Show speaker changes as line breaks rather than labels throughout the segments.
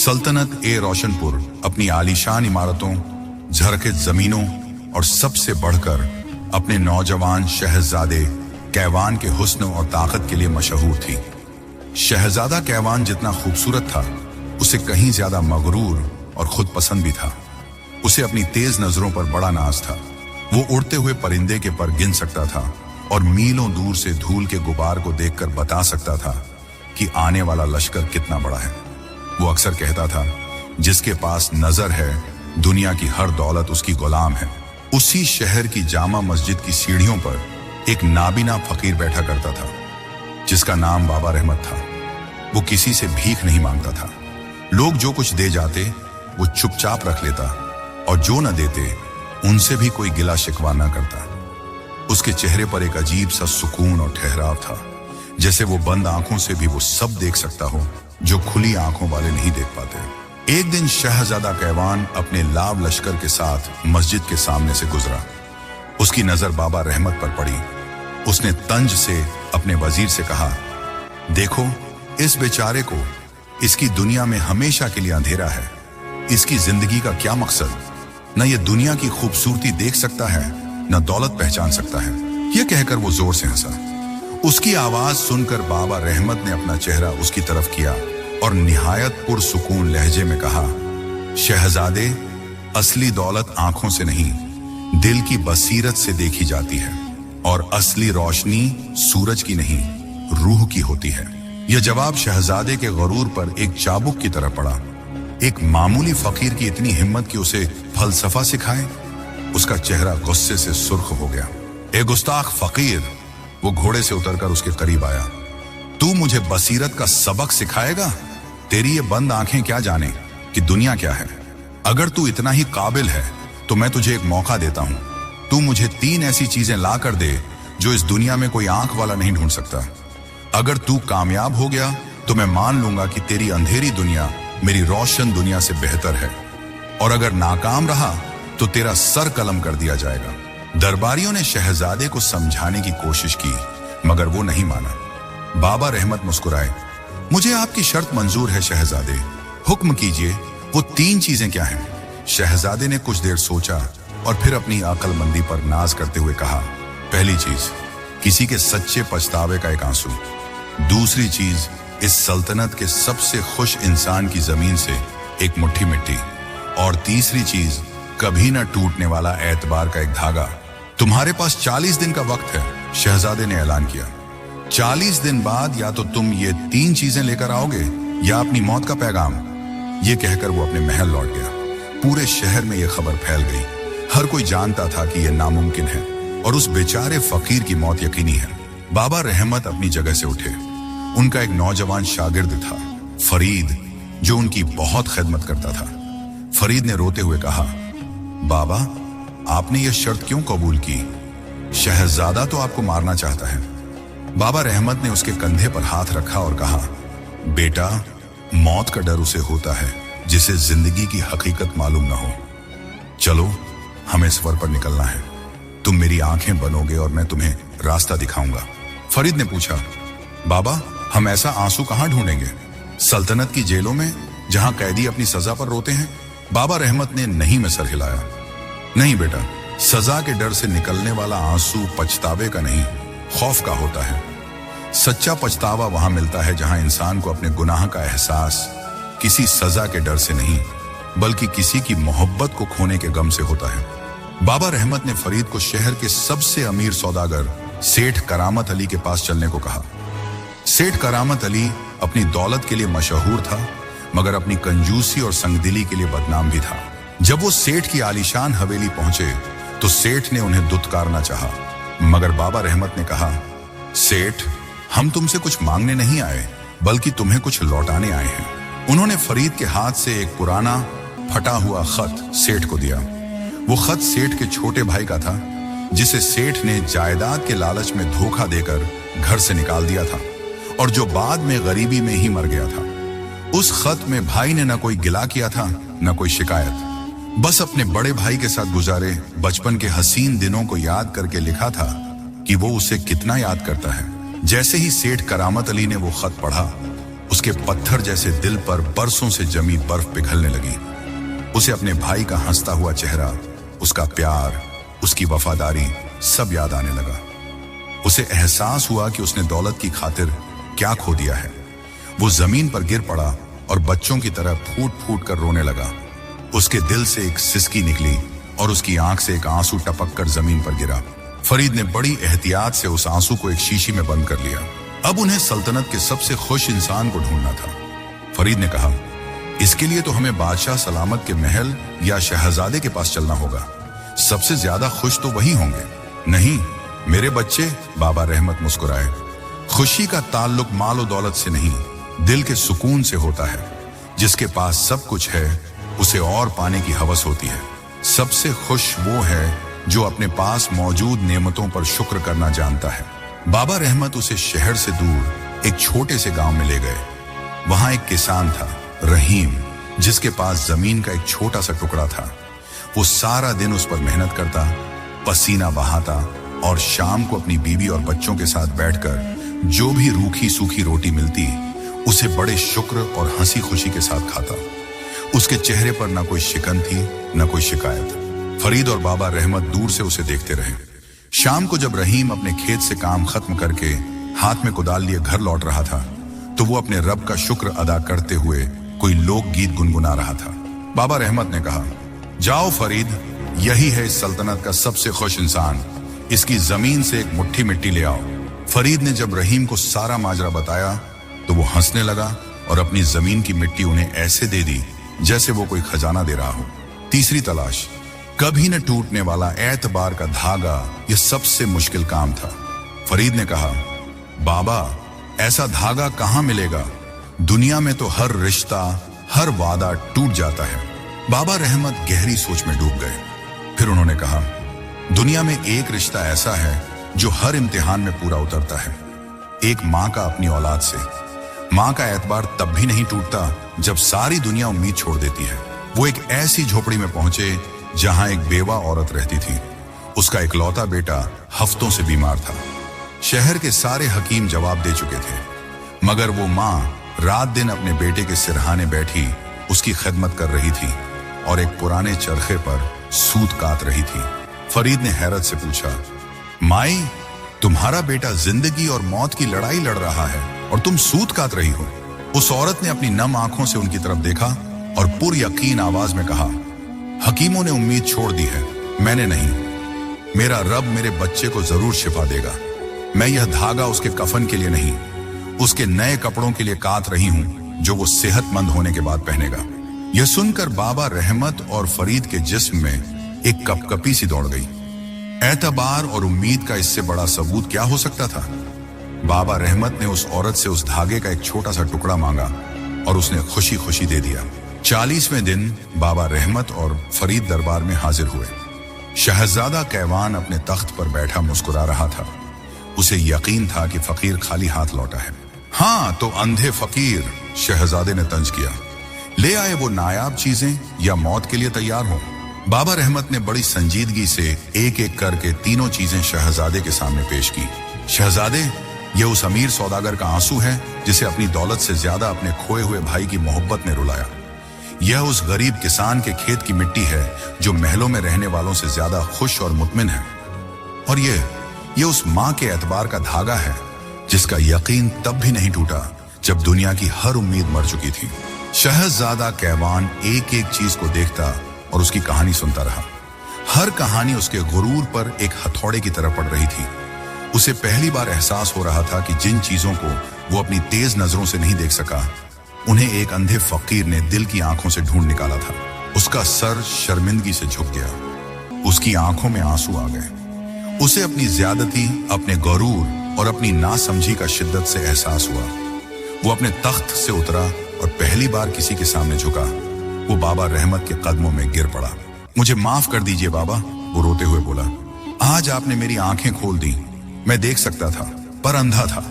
सल्तनत ए रोशनपुर अपनी आलीशान इमारतों, झरखे जमीनों और सबसे बढ़कर अपने नौजवान शहजादे कैवान के हुस्न और ताकत के लिए मशहूर थी। शहजादा कैवान जितना खूबसूरत था, उसे कहीं ज्यादा मगरूर और खुद पसंद भी था। उसे अपनी तेज नजरों पर बड़ा नाज था। वो उड़ते हुए परिंदे के पर गिन सकता था और मीलों दूर से धूल के गुबार को देखकर बता सकता था कि आने वाला लश्कर कितना बड़ा है। वो अक्सर कहता था, जिसके पास नजर है दुनिया की हर दौलत उसकी गुलाम है। उसी शहर की जामा मस्जिद की सीढ़ियों पर एक नाबीना फकीर बैठा करता था, जिसका नाम बाबा रहमत था। वो किसी से भीख नहीं मांगता था। लोग जो कुछ दे जाते वो चुपचाप रख लेता और जो न देते उनसे भी कोई गिला शिकवा न करता। उसके चेहरे पर एक अजीब सा सुकून और ठहराव था, जैसे वो बंद आंखों से भी वो सब देख सकता हो जो खुली आंखों वाले नहीं देख पाते। एक दिन शहजादा कैवान अपने लाव लश्कर के साथ मस्जिद के सामने से गुजरा। उसकी नजर बाबा रहमत पर पड़ी। उसने तंज से अपने वजीर से कहा, देखो इस बेचारे को, इसकी दुनिया में हमेशा के लिए अंधेरा है। इसकी जिंदगी का क्या मकसद? न ये दुनिया की खूबसूरती देख सकता है, न दौलत पहचान सकता है। यह कहकर वो जोर से हंसा। उसकी आवाज सुनकर बाबा रहमत ने अपना चेहरा उसकी तरफ किया और निहायत पुरसुकून लहजे में कहा, शहजादे, असली दौलत आंखों से नहीं, दिल की बसीरत से देखी जाती है और असली रोशनी सूरज की नहीं, रूह की होती है। यह जवाब शहजादे के गरूर पर एक चाबुक की तरह पड़ा। एक मामूली फकीर की इतनी हिम्मत कि उसे फलसफा सिखाए। उसका चेहरा गुस्से से सुर्ख हो गया। ए गुस्ताख फकीर, वो घोड़े से उतरकर उसके करीब आया। तू मुझे बसीरत का सबक सिखाएगा? तेरी ये बंद आंखें क्या जाने कि दुनिया क्या है। अगर तू इतना ही काबिल है तो मैं तुझे एक मौका देता हूं। तू मुझे 3 ऐसी चीजें ला कर दे जो इस दुनिया में कोई आंख वाला नहीं ढूंढ सकता। अगर तू कामयाब हो गया तो मैं मान लूंगा कि तेरी अंधेरी दुनिया मेरी रोशन दुनिया से बेहतर है, और अगर नाकाम रहा तो तेरा सर कलम कर दिया जाएगा। दरबारियों ने शहजादे को समझाने की कोशिश की, मगर वो नहीं माना। बाबा रहमत मुस्कुराए। मुझे आपकी शर्त मंजूर है शहजादे, हुक्म कीजिए, वो 3 चीजें क्या हैं? शहजादे ने कुछ देर सोचा और फिर अपनी अक्लमंदी पर नाज करते हुए कहा, पहली चीज, किसी के सच्चे पछतावे का एक आंसू। दूसरी चीज, इस सल्तनत के सबसे खुश इंसान की जमीन से एक मुट्ठी मिट्टी। और तीसरी चीज, कभी न टूटने वाला एतबार का एक धागा। तुम्हारे पास 40 दिन का वक्त है, शहजादे ने ऐलान किया। 40 दिन बाद या तो तुम ये 3 चीजें लेकर आओगे या अपनी मौत का पैगाम। ये कहकर वो अपने महल लौट गया। पूरे शहर में यह खबर फैल गई। हर कोई जानता था कि यह नामुमकिन है और उस बेचारे फकीर की मौत यकीनी है। बाबा रहमत अपनी जगह से उठे। उनका एक नौजवान शागिर्द था, फरीद, जो उनकी बहुत खिदमत करता था। फरीद ने रोते हुए कहा, बाबा, आपने यह शर्त क्यों कबूल की? शहजादा तो आपको मारना चाहता है। बाबा रहमत ने उसके कंधे पर हाथ रखा और कहा, बेटा, मौत का डर उसे होता है जिसे जिंदगी की हकीकत मालूम ना हो। चलो, हमें सफर पर निकलना है। तुम मेरी आंखें बनोगे और मैं तुम्हें रास्ता दिखाऊंगा। फरीद ने पूछा, बाबा, हम ऐसा आंसू कहां ढूंढेंगे? सल्तनत की जेलों में, जहां कैदी अपनी सजा पर रोते हैं? बाबा रहमत ने नहीं में सर हिलाया। नहीं बेटा, सजा के डर से निकलने वाला आंसू पछतावे का नहीं, खौफ का होता है। सच्चा पछतावा वहां मिलता है जहां इंसान को अपने गुनाह का एहसास किसी सजा के डर से नहीं, बल्कि किसी की मोहब्बत को खोने के गम से होता है। बाबा रहमत ने फरीद को शहर के सबसे अमीर सौदागर सेठ करामत अली के पास चलने को कहा। सेठ करामत अली अपनी दौलत के लिए मशहूर था, मगर अपनी कंजूसी और संगदिली के लिए बदनाम भी था। जब वो सेठ की आलीशान हवेली पहुंचे तो सेठ ने उन्हें दुत्कारना चाहा, मगर बाबा रहमत ने कहा, सेठ, हम तुमसे कुछ मांगने नहीं आए, बल्कि तुम्हें कुछ लौटाने आए हैं। उन्होंने फरीद के हाथ से एक पुराना फटा हुआ खत सेठ को दिया। वो खत सेठ के छोटे भाई का था, जिसे सेठ ने जायदाद के लालच में धोखा देकर घर से निकाल दिया था और जो बाद में गरीबी में ही मर गया था। उस खत में भाई ने न कोई गिला किया था, न कोई शिकायत। बस अपने बड़े भाई के साथ गुजारे बचपन के हसीन दिनों को याद करके लिखा था कि वो उसे कितना याद करता है। जैसे ही सेठ करामत अली ने वो खत पढ़ा, उसके पत्थर जैसे दिल पर बरसों से जमी बर्फ पिघलने लगी। उसे अपने भाई का हंसता हुआ चेहरा, उसका प्यार, उसकी वफादारी सब याद आने लगा। उसे एहसास हुआ कि उसने दौलत की खातिर क्या खो दिया है। वो जमीन पर गिर पड़ा और बच्चों की तरह फूट फूट कर रोने लगा। उसके दिल से एक सिसकी निकली और उसकी आंख से एक आंसू टपक कर जमीन पर गिरा। फरीद ने बड़ी एहतियात से उस आंसू को एक शीशी में बंद कर लिया। अब उन्हें सल्तनत के सबसे खुश इंसान को ढूंढना था। फरीद ने कहा, इसके लिए तो हमें बादशाह सलामत के महल या शहजादे के पास चलना होगा। सबसे ज्यादा खुश तो वही होंगे। नहीं मेरे बच्चे, बाबा रहमत मुस्कुराए। खुशी का ताल्लुक मालो दौलत से नहीं, दिल के सुकून से होता है। जिसके पास सब कुछ है उसे और पाने की हवस होती है। सबसे खुश वो है जो अपने पास मौजूद नेमतों पर शुक्र करना जानता है। बाबा रहमत उसे शहर से दूर एक छोटे से गांव में ले गए। वहां एक किसान था, रहीम, जिसके पास जमीन का एक छोटा सा टुकड़ा था। वो सारा दिन उस पर मेहनत करता, पसीना बहाता और शाम को अपनी बीवी और बच्चों के साथ बैठकर जो भी रूखी सूखी रोटी मिलती उसे बड़े शुक्र और हंसी खुशी के साथ खाता। उसके चेहरे पर न कोई शिकन थी न कोई शिकायत। फरीद और बाबा रहमत दूर से उसे देखते रहे। शाम को जब रहीम अपने खेत से काम खत्म करके हाथ में कुदाल लिए घर लौट रहा था तो वो अपने रब का शुक्र अदा करते हुए कोई लोकगीत गुनगुना रहा था। बाबा रहमत ने कहा, जाओ फरीद, यही है इस सल्तनत का सबसे खुश इंसान। इसकी जमीन से एक मुट्ठी मिट्टी ले आओ। फरीद ने जब रहीम को सारा माजरा बताया तो वो हंसने लगा और अपनी जमीन की मिट्टी उन्हें ऐसे दे दी जैसे वो कोई खजाना दे रहा हो। तीसरी तलाश, कभी न टूटने वाला एतबार का धागा, यह सबसे मुश्किल काम था। फरीद ने कहा, बाबा ऐसा धागा कहां मिलेगा? दुनिया में तो हर रिश्ता, हर वादा टूट जाता है। बाबा रहमत गहरी सोच में डूब गए। फिर उन्होंने कहा, दुनिया में एक रिश्ता ऐसा है जो हर इम्तिहान में पूरा उतरता है। एक माँ का अपनी औलाद से। माँ का एतबार तब भी नहीं टूटता जब सारी दुनिया उम्मीद छोड़ देती है। वो एक ऐसी झोपड़ी में पहुंचे जहां एक बेवा औरत रहती थी। उसका इकलौता बेटा हफ्तों से बीमार था। शहर के सारे हकीम जवाब दे चुके थे, मगर वो माँ रात दिन अपने बेटे के सिरहाने बैठी उसकी खिदमत कर रही थी और एक पुराने चरखे पर सूत काट रही थी। फरीद ने हैरत से पूछा, माई, तुम्हारा बेटा जिंदगी और मौत की लड़ाई लड़ रहा है और तुम सूत काट रही हो? उस औरत ने अपनी नम आंखों से उनकी तरफ देखा और पुर यकीन आवाज में कहा, हकीमों ने उम्मीद छोड़ दी है, मैंने नहीं। मेरा रब मेरे बच्चे को जरूर शिफा देगा। मैं यह धागा उसके कफन के लिए नहीं, उसके नए कपड़ों के लिए काट रही हूं जो वो सेहतमंद होने के बाद पहनेगा। यह सुनकर बाबा रहमत और फरीद के जिस्म में एक कपकपी सी दौड़ गई। एतबार और उम्मीद का इससे बड़ा सबूत क्या हो सकता था? बाबा रहमत ने उस औरत से उस धागे का एक छोटा सा टुकड़ा मांगा और उसने खुशी खुशी दे दिया। 40वें दिन बाबा रहमत और फरीद दरबार में हाजिर हुए। शहजादा कैवान अपने तख्त पर बैठा मुस्कुरा रहा था। उसे यकीन था कि फकीर खाली हाथ लौटा है। हाँ तो अंधे फकीर, शहजादे ने तंज किया, ले आए वो नायाब चीजें या मौत के लिए तैयार हो। बाबा रहमत ने बड़ी संजीदगी से एक एक करके तीनों चीजें शहजादे के सामने पेश की। शहजादे, यह उस अमीर सौदागर का आंसू है जिसे अपनी दौलत से ज्यादा अपने खोए हुए भाई की मोहब्बत ने रुलाया। यह उस गरीब किसान के खेत की मिट्टी है जो महलों में रहने वालों से ज्यादा खुश और मुतमिन है। और ये उस माँ के एतबार का धागा है जिसका यकीन तब भी नहीं टूटा जब दुनिया की हर उम्मीद मर चुकी थी। शहजादा कैवान एक एक चीज को देखता और उसकी कहानी सुनता रहा। हर कहानी उसके गुरूर पर एक हथौड़े की तरह पड़ रही थी। उसे पहली बार एहसास हो रहा था कि जिन चीजों को वो अपनी तेज नजरों से नहीं देख सका, उन्हें एक अंधे फकीर ने दिल की आंखों से ढूंढ निकाला था। उसका सर शर्मिंदगी से झुक गया। उसकी आंखों में आंसू आ गए। उसे अपनी ज्यादती, अपने गुरूर और अपनी नासमझी का शिद्दत से एहसास हुआ। वो अपने तख्त से उतरा और पहली बार किसी के सामने झुका। वो बाबा रहमत के कदमों में गिर पड़ा। मुझे माफ कर दीजिए बाबा, वो रोते हुए बोला। आज आपने मेरी आंखें खोल दी। मैं देख सकता था पर अंधा था,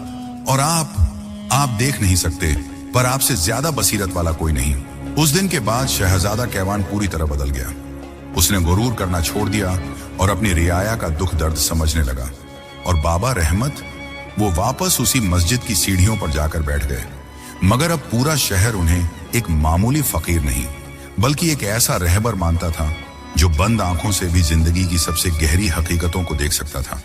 और आप देख नहीं सकते पर आपसे ज्यादा बसीरत वाला कोई नहीं। उस दिन के बाद शहजादा कैवान पूरी तरह बदल गया। उसने गुरूर करना छोड़ दिया और अपनी रियाया का दुख दर्द समझने लगा। और बाबा रहमत, वो वापस उसी मस्जिद की सीढ़ियों पर जाकर बैठ गए। मगर अब पूरा शहर उन्हें एक मामूली फकीर नहीं बल्कि एक ऐसा रहबर मानता था जो बंद आंखों से भी जिंदगी की सबसे गहरी हकीकतों को देख सकता था।